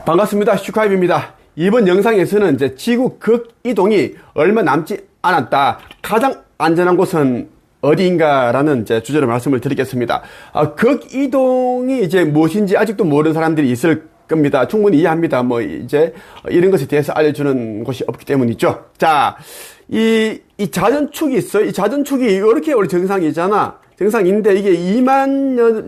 반갑습니다. 슈카입입니다. 이번 영상에서는 이제 지구 극이동이 얼마 남지 않았다. 가장 안전한 곳은 어디인가라는 이제 주제로 말씀을 드리겠습니다. 극이동이 이제 무엇인지 아직도 모르는 사람들이 있을 겁니다. 충분히 이해합니다. 뭐 이제 이런 것에 대해서 알려주는 곳이 없기 때문이죠. 자, 이 자전축이 있어요. 이 자전축이 이렇게 원래 정상이잖아. 정상인데 이게 2만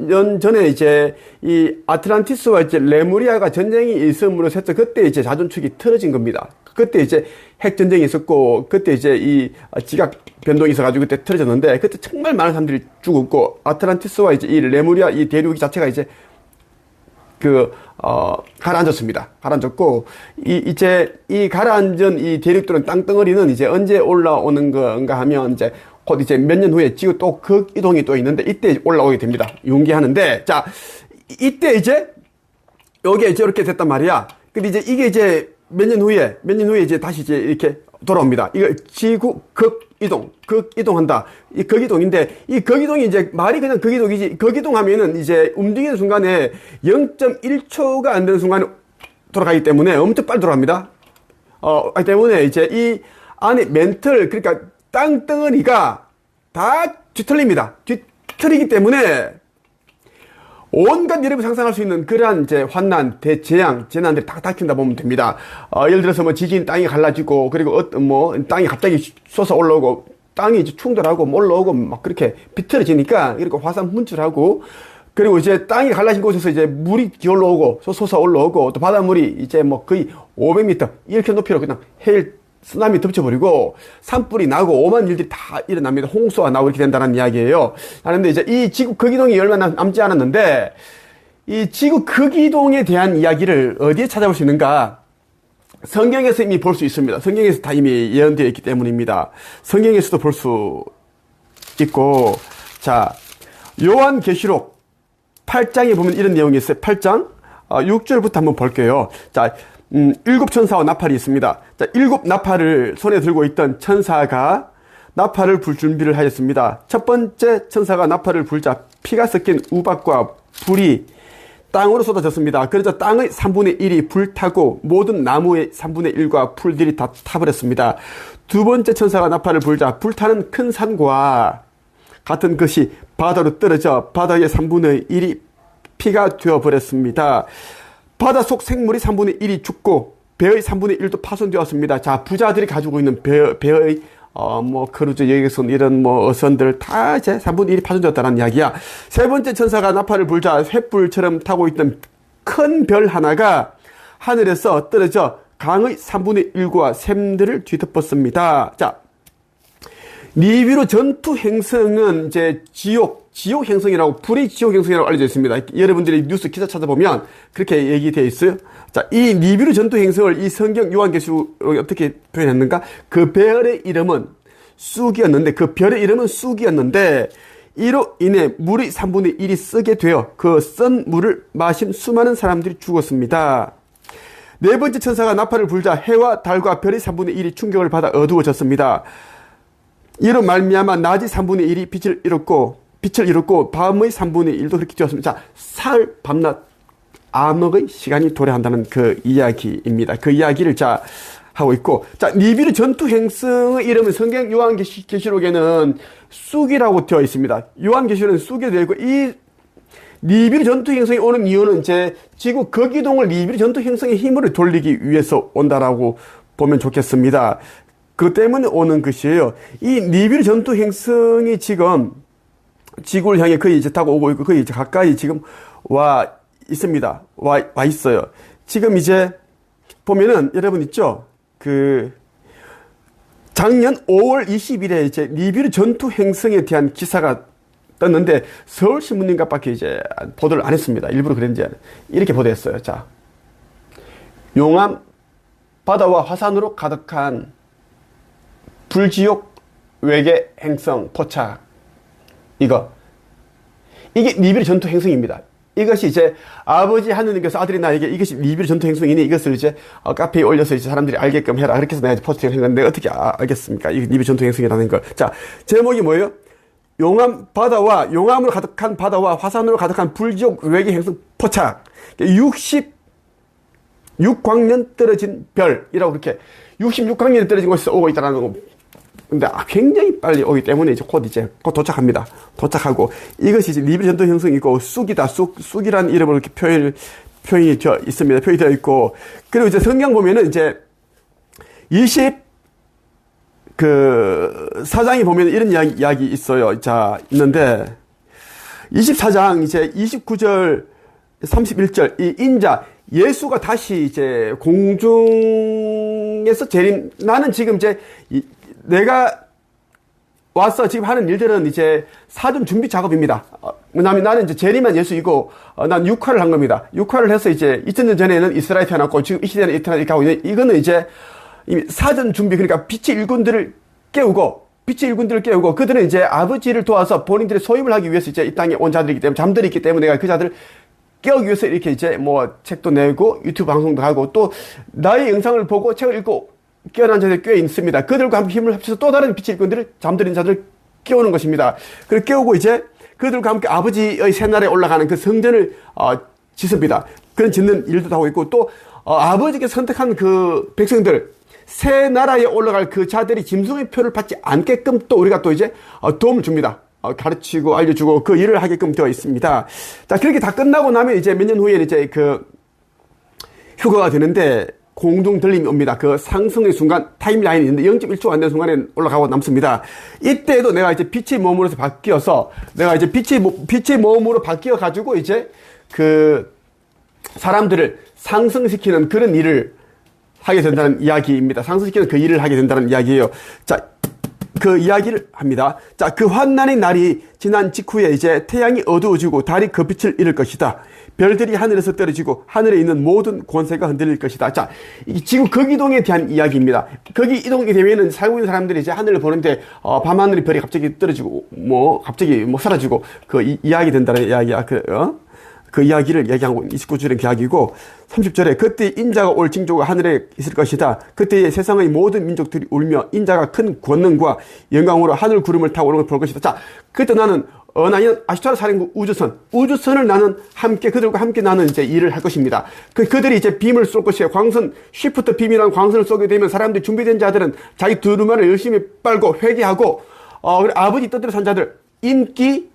년 전에 이제 이 아틀란티스와 이제 레무리아가 전쟁이 있음으로 해서 그때 이제 자전축이 틀어진 겁니다. 그때 이제 핵 전쟁이 있었고 그때 이제 이 지각 변동이 있어가지고 그때 틀어졌는데 그때 정말 많은 사람들이 죽었고 아틀란티스와 이제 이 레무리아 이 대륙 자체가 이제 가라앉았습니다. 가라앉았고, 이제 이 가라앉은 이 대륙들은 땅덩어리는 이제 언제 올라오는 건가 하면 이제 곧 이제 몇 년 후에 지구 또 극이동이 또 있는데 이때 올라오게 됩니다. 융기하는데, 자, 이때 이제 요게 이제 이렇게 됐단 말이야. 근데 이제 이게 이제 몇 년 후에 이제 다시 이제 이렇게 돌아옵니다. 이거 지구 극이동한다. 이 극이동인데, 이 극이동이 이제 말이 그냥 극이동이지, 극이동하면은 이제 움직이는 순간에 0.1초가 안 되는 순간에 돌아가기 때문에 엄청 빨리 돌아갑니다. 때문에 이제 이 안에 멘틀, 그러니까 땅덩어리가 다 뒤틀립니다. 뒤틀리기 때문에 온갖 여러분이 상상할 수 있는 그러한 이제 환난, 대재앙, 재난들이 다 닥친다 보면 됩니다. 예를 들어서 뭐 지진 땅이 갈라지고, 그리고 땅이 갑자기 솟아 올라오고, 땅이 이제 충돌하고, 올라오고, 막 그렇게 비틀어지니까, 그리고 화산 분출하고, 그리고 이제 땅이 갈라진 곳에서 이제 물이 기어올라 오고, 솟아 올라오고, 또 바닷물이 이제 뭐 거의 500m, 이렇게 높이로 그냥 쓰나미 덮쳐버리고 산불이 나고 오만 일들이 다 일어납니다. 홍수가 나고 이렇게 된다는 이야기예요. 그런데 이제 이 지구 극이동이 얼마 남지 않았는데 이 지구 극이동에 대한 이야기를 어디에 찾아볼 수 있는가? 성경에서 이미 볼 수 있습니다. 성경에서 다 이미 예언되어 있기 때문입니다. 성경에서도 볼 수 있고, 자, 요한계시록 8장에 보면 이런 내용이 있어요. 8장 6절부터 한번 볼게요. 자, 7천사와 나팔이 있습니다. 자, 7나팔을 손에 들고 있던 천사가 나팔을 불 준비를 하였습니다. 첫 번째 천사가 나팔을 불자 피가 섞인 우박과 불이 땅으로 쏟아졌습니다. 그러자 땅의 3분의 1이 불타고 모든 나무의 3분의 1과 풀들이 다 타버렸습니다. 두 번째 천사가 나팔을 불자 불타는 큰 산과 같은 것이 바다로 떨어져 바다의 3분의 1이 피가 되어버렸습니다. 바다 속 생물이 3분의 1이 죽고 배의 3분의 1도 파손되었습니다. 자, 부자들이 가지고 있는 배의 크루즈 여객선 이런 어선들 다 이제 3분의 1이 파손되었다는 이야기야. 세 번째 천사가 나팔을 불자 횃불처럼 타고 있던 큰 별 하나가 하늘에서 떨어져 강의 3분의 1과 샘들을 뒤덮었습니다. 자, 니비루 전투 행성은 이제 지옥 행성이라고, 불의 지옥 행성이라고 알려져 있습니다. 여러분들이 뉴스 기사 찾아보면 그렇게 얘기되어 있어요. 자, 이 니비루 전투 행성을 이 성경 요한계시록에 어떻게 표현했는가? 그 별의 이름은 쑥이었는데, 이로 인해 물의 3분의 1이 쓰게 되어 그 쓴 물을 마신 수많은 사람들이 죽었습니다. 네 번째 천사가 나팔을 불자 해와 달과 별의 3분의 1이 충격을 받아 어두워졌습니다. 이로 말미암아 낮이 3분의 1이 빛을 잃었고 밤의 3분의 1도 그렇게 되었습니다. 자, 사흘 밤낮 암흑의 시간이 도래한다는 그 이야기입니다. 그 이야기를 자 하고 있고, 자, 니비루 전투 행성의 이름은 성경 요한계시록에는 쑥이라고 되어 있습니다. 요한계시록은 쑥이 되어 있고, 이 니비루 전투 행성이 오는 이유는 이제 지구 극이동을 니비루 전투 행성의 힘으로 돌리기 위해서 온다라고 보면 좋겠습니다. 그 때문에 오는 것이에요. 이 니비루 전투 행성이 지금 지구를 향해 거의 이제 타고 오고 있고 거의 이제 가까이 지금 와 있습니다. 와 있어요. 지금 이제 보면은 여러분 있죠? 작년 5월 20일에 이제 니비루 전투 행성에 대한 기사가 떴는데 서울신문인가 밖에 이제 보도를 안 했습니다. 일부러 그랬는지 이렇게 보도했어요. 자, 용암 바다와 화산으로 가득한 불지옥 외계 행성 포착. 이게 니비루 전투 행성입니다. 이것이 이제 아버지 하느님께서 아들이 나에게 이것이 니비루 전투 행성이니 이것을 이제 카페에 올려서 이제 사람들이 알게끔 해라. 그렇게 해서 내가 이제 포스팅을 했는데 어떻게 알겠습니까? 이게 니비루 전투 행성이라는 걸. 자, 제목이 뭐예요? 용암으로 가득한 바다와 화산으로 가득한 불지옥 외계 행성 포착. 66광년 떨어진 별이라고 그렇게 66광년이 떨어진 곳에서 오고 있다는 거. 근데 굉장히 빨리 오기 때문에 이제 곧 도착합니다. 도착하고 이것이 이제 니비르 전도 형성이고 쑥이다. 쑥이라는 이름으로 이렇게 표현이 되어 있습니다. 표현이 되어 있고 그리고 이제 성경 보면은 이제 4장에 보면 이런 이야기 있어요. 자, 있는데 24장 이제 29절 31절 이 인자 예수가 다시 이제 공중에서 나는 지금 이제 내가 와서 지금 하는 일들은 이제 사전 준비 작업입니다. 왜냐하면 나는 이제 재림한 예수이고 난 육화를 한 겁니다. 육화를 해서 이제 2000년 전에는 이스라엘에 태어났고 지금 이 시대는 이렇게 하고 있는 이거는 이제 이미 사전 준비 그러니까 빛의 일꾼들을 깨우고 그들은 이제 아버지를 도와서 본인들의 소임을 하기 위해서 이제 이 땅에 온 자들이기 때문에 잠들이 있기 때문에 내가 그 자들을 깨우기 위해서 이렇게 이제 뭐 책도 내고 유튜브 방송도 하고 또 나의 영상을 보고 책을 읽고 깨어난 자들이 꽤 있습니다. 그들과 함께 힘을 합쳐서 또 다른 빛의 일꾼들을 잠들인 자들을 깨우는 것입니다. 그걸 깨우고 이제 그들과 함께 아버지의 새날에 올라가는 그 성전을 짓습니다. 그런 짓는 일도 하고 있고 또 아버지께서 선택한 그 백성들 새 나라에 올라갈 그 자들이 짐승의 표를 받지 않게끔 또 우리가 또 이제 도움을 줍니다. 가르치고 알려주고 그 일을 하게끔 되어 있습니다. 자, 그렇게 다 끝나고 나면 이제 몇 년 후에는 이제 그 휴가가 되는데 공중 들림이 옵니다. 그 상승의 순간 타임라인이 있는데 0.1초 안 되는 순간에 올라가고 남습니다. 이때도 내가 이제 빛의 몸으로서 바뀌어서 내가 이제 빛의 몸으로 바뀌어 가지고 이제 그 사람들을 상승시키는 그런 일을 하게 된다는 이야기입니다. 상승시키는 그 일을 하게 된다는 이야기예요. 자, 그 이야기를 합니다. 자, 그 환난의 날이 지난 직후에 이제 태양이 어두워지고 달이 그 빛을 잃을 것이다. 별들이 하늘에서 떨어지고 하늘에 있는 모든 권세가 흔들릴 것이다. 자, 지금 극이동에 대한 이야기입니다. 극이 이동이 되면은 살고 있는 사람들이 이제 하늘을 보는데 밤하늘의 별이 갑자기 떨어지고 갑자기 사라지고 그 이야기 된다는 이야기야. 그 이야기를 얘기하고 29절의 이야기고 30절에 그때 인자가 올 징조가 하늘에 있을 것이다. 그때 세상의 모든 민족들이 울며 인자가 큰 권능과 영광으로 하늘 구름을 타고 오는 걸 볼 것이다. 자, 그때 나는 나는 아슈타르 사령부 우주선을 나는 그들과 함께 나는 이제 일을 할 것입니다. 그들이 이제 빔을 쏠 것이에요. 광선, 쉬프트 빔이라는 광선을 쏘게 되면 사람들이 준비된 자들은 자기 두루마를 열심히 빨고 회개하고, 아버지 뜻대로 산 자들, 인기,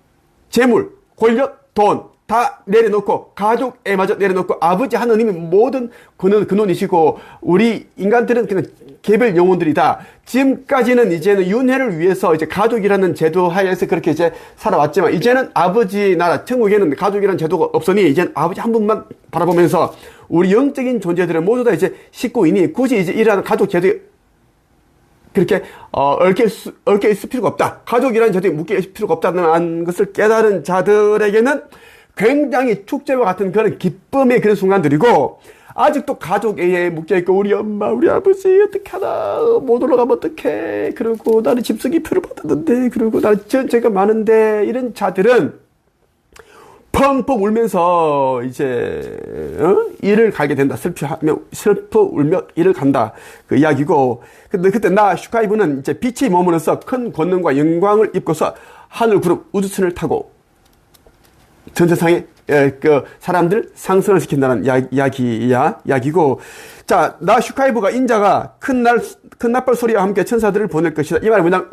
재물, 권력, 돈, 다 내려놓고 가족에 마저 내려놓고 아버지 하느님이 모든 근원이시고 우리 인간들은 그냥 개별 영혼들이다. 지금까지는 이제는 윤회를 위해서 이제 가족이라는 제도 하에서 그렇게 이제 살아왔지만 이제는 아버지 나라 천국에는 가족이라는 제도가 없으니 이제는 아버지 한 분만 바라보면서 우리 영적인 존재들은 모두 다 이제 식구이니 굳이 이제 이러한 가족 제도에 그렇게 얽혀 있을 필요가 없다. 가족이라는 제도에 묶여 있을 필요가 없다는 것을 깨달은 자들에게는 굉장히 축제와 같은 그런 기쁨의 그런 순간들이고 아직도 가족에 묶여있고 우리 엄마 우리 아버지 어떡하나 못 올라가면 어떡해 그리고 나는 집수기 표를 받았는데 그리고 나는 전체가 많은데 이런 자들은 펑펑 울면서 이제 일을 가게 된다. 슬퍼 울며 일을 간다. 그 이야기고 근데 그때 나 슈카이브는 이제 빛이 머무르면서 큰 권능과 영광을 입고서 하늘 구름 우주선을 타고 전세상에 그 사람들 상승을 시킨다는 이야기고 자, 나 슈카이브가 인자가 큰 나팔 소리와 함께 천사들을 보낼 것이다. 이 말은 뭐냐면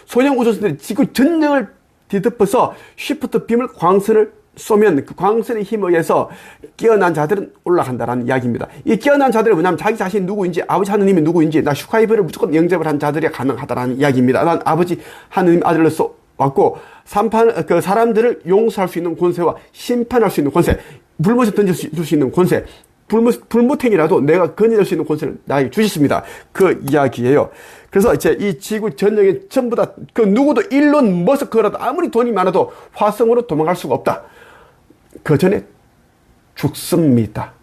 소형 우주선들이 지구 전역을 뒤덮어서 쉬프트 빔을 광선을 쏘면 그 광선의 힘에 의해서 깨어난 자들은 올라간다라는 이야기입니다. 이 깨어난 자들은 뭐냐면 자기 자신이 누구인지 아버지 하느님이 누구인지 나 슈카이브를 무조건 영접을 한 자들이 가능하다라는 이야기입니다. 난 아버지 하느님 아들로서 왔고 그 사람들을 용서할 수 있는 권세와 심판할 수 있는 권세, 불못에 던질 수 있는 권세, 불못행이라도 내가 건져낼 수 있는 권세를 나에게 주셨습니다. 그 이야기예요. 그래서 이제 이 지구 전역에 전부 다 그 누구도 일론 머스크라도 아무리 돈이 많아도 화성으로 도망갈 수가 없다. 그 전에 죽습니다.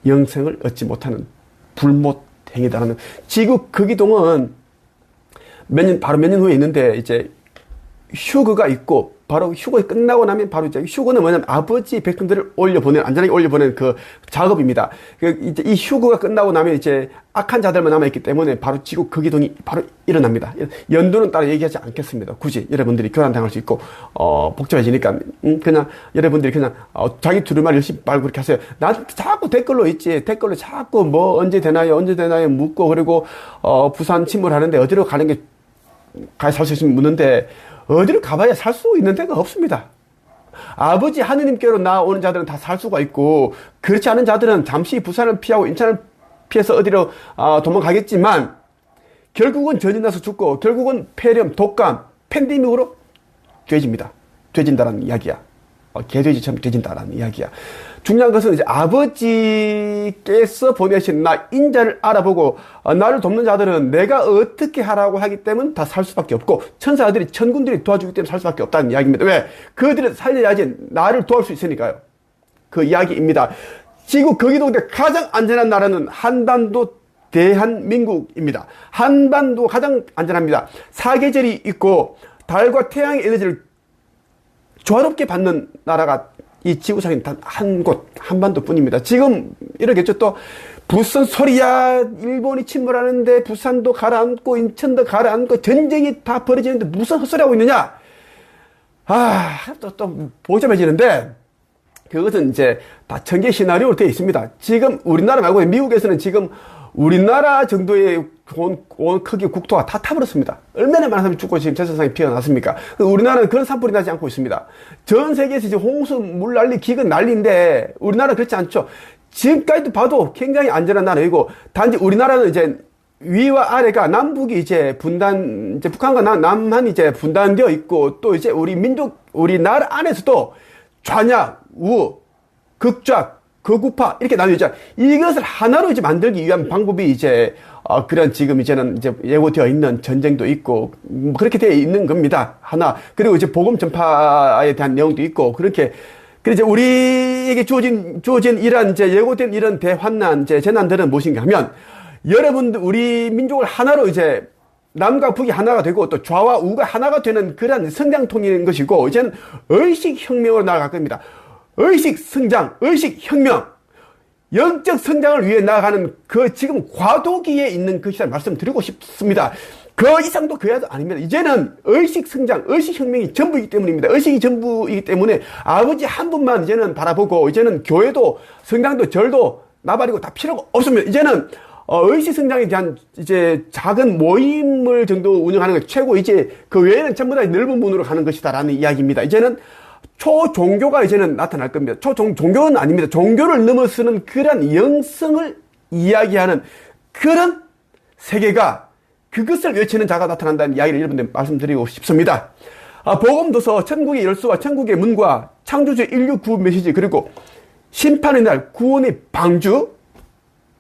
영생을 얻지 못하는 불못행이다라는 지구 극이동은 바로 몇 년 후에 있는데 이제 휴거가 있고 바로 휴거 끝나고 나면 바로 이제 휴거는 뭐냐면 아버지 백성들을 안전하게 올려보내는 그 작업입니다. 이제 이 휴거가 끝나고 나면 이제 악한 자들만 남아있기 때문에 바로 지구 극이동이 바로 일어납니다. 연도는 따로 얘기하지 않겠습니다. 굳이 여러분들이 교란당할 수 있고, 복잡해지니까, 그냥 여러분들이 그냥, 자기 두루마리 열심히 빨고 그렇게 하세요. 나한테 자꾸 댓글로 자꾸 뭐 언제 되나요 묻고, 그리고, 부산 침몰하는데 어디로 가는 게, 살 수 있으면 묻는데, 어디로 가봐야 살 수 있는 데가 없습니다. 아버지 하느님께로 나오는 자들은 다 살 수가 있고, 그렇지 않은 자들은 잠시 부산을 피하고 인천을 피해서 어디로 도망가겠지만, 결국은 전이 나서 죽고, 결국은 폐렴, 독감, 팬데믹으로 돼진다라는 이야기야. 개돼지처럼 돼진다라는 이야기야. 중요한 것은 이제 아버지께서 보내신 나 인자를 알아보고 나를 돕는 자들은 내가 어떻게 하라고 하기 때문에 다 살 수밖에 없고, 천사들이 천군들이 도와주기 때문에 살 수밖에 없다는 이야기입니다. 왜? 그들을 살려야지 나를 도울 수 있으니까요. 그 이야기입니다. 지구 거기도 가장 안전한 나라는 한반도 대한민국입니다. 한반도 가장 안전합니다. 사계절이 있고 달과 태양의 에너지를 조화롭게 받는 나라가 이 지구상에 단 한 곳, 한반도 뿐입니다. 지금 이러겠죠. 또 무슨 소리야, 일본이 침몰하는데 부산도 가라앉고 인천도 가라앉고 전쟁이 다 벌어지는데 무슨 헛소리하고 있느냐. 또 복잡해지는데, 그것은 이제 다 전개 시나리오로 되어 있습니다. 지금 우리나라 말고 미국에서는 지금 우리나라 정도의 온 크기 국토가 다 타버렸습니다. 얼마나 많은 사람이 죽고 지금 전세상에 피어났습니까? 우리나라는 그런 산불이 나지 않고 있습니다. 전 세계에서 지금 홍수, 물난리, 기근 난리인데 우리나라는 그렇지 않죠. 지금까지도 봐도 굉장히 안전한 나라이고, 단지 우리나라는 이제 위와 아래가 남북이 이제 북한과 남한이 이제 분단되어 있고, 또 이제 우리나라 안에서도 좌냐, 우, 극좌, 극우파 이렇게 나뉘죠. 이것을 하나로 이제 만들기 위한 방법이 이제 그런 지금 이제는 이제 예고되어 있는 전쟁도 있고 그렇게 되어 있는 겁니다. 하나. 그리고 이제 복음 전파에 대한 내용도 있고 그렇게. 그래서 이제 우리에게 주어진 이런 이제 예고된 이런 대환난 이제 재난들은 무엇인가 하면, 여러분들 우리 민족을 하나로 이제 남과 북이 하나가 되고 또 좌와 우가 하나가 되는 그런 성장통인 것이고, 이제는 의식혁명으로 나아갈 겁니다. 의식성장, 의식혁명, 영적 성장을 위해 나아가는 그 지금 과도기에 있는 것이라 말씀드리고 싶습니다. 그 이상도 그 이하도 아닙니다. 이제는 의식성장, 의식혁명이 전부이기 때문입니다. 의식이 전부이기 때문에 아버지 한 분만 이제는 바라보고, 이제는 교회도 성당도 절도 나발이고 다 필요가 없습니다. 이제는 의식성장에 대한 이제 작은 모임을 정도 운영하는 게 최고, 이제 그 외에는 전부 다 넓은 문으로 가는 것이다라는 이야기입니다. 이제는 초종교가 이제는 나타날 겁니다. 종교는 아닙니다. 종교를 넘어서는 그런 영성을 이야기하는 그런 세계가, 그것을 외치는 자가 나타난다는 이야기를 여러분들 말씀드리고 싶습니다. 복음도서 천국의 열쇠와 천국의 문과 창조주 인류 구원 메시지, 그리고 심판의 날 구원의 방주,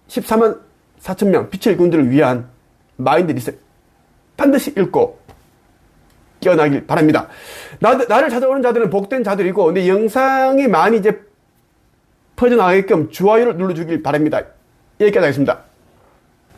14만 4천 명 빛의 일꾼들을 위한 마인드 리셋 반드시 읽고 깨어나길 바랍니다. 나를 찾아오는 자들은 복된 자들이고, 내 영상이 많이 이제 퍼져나가게끔 좋아요를 눌러주길 바랍니다. 여기까지 하겠습니다.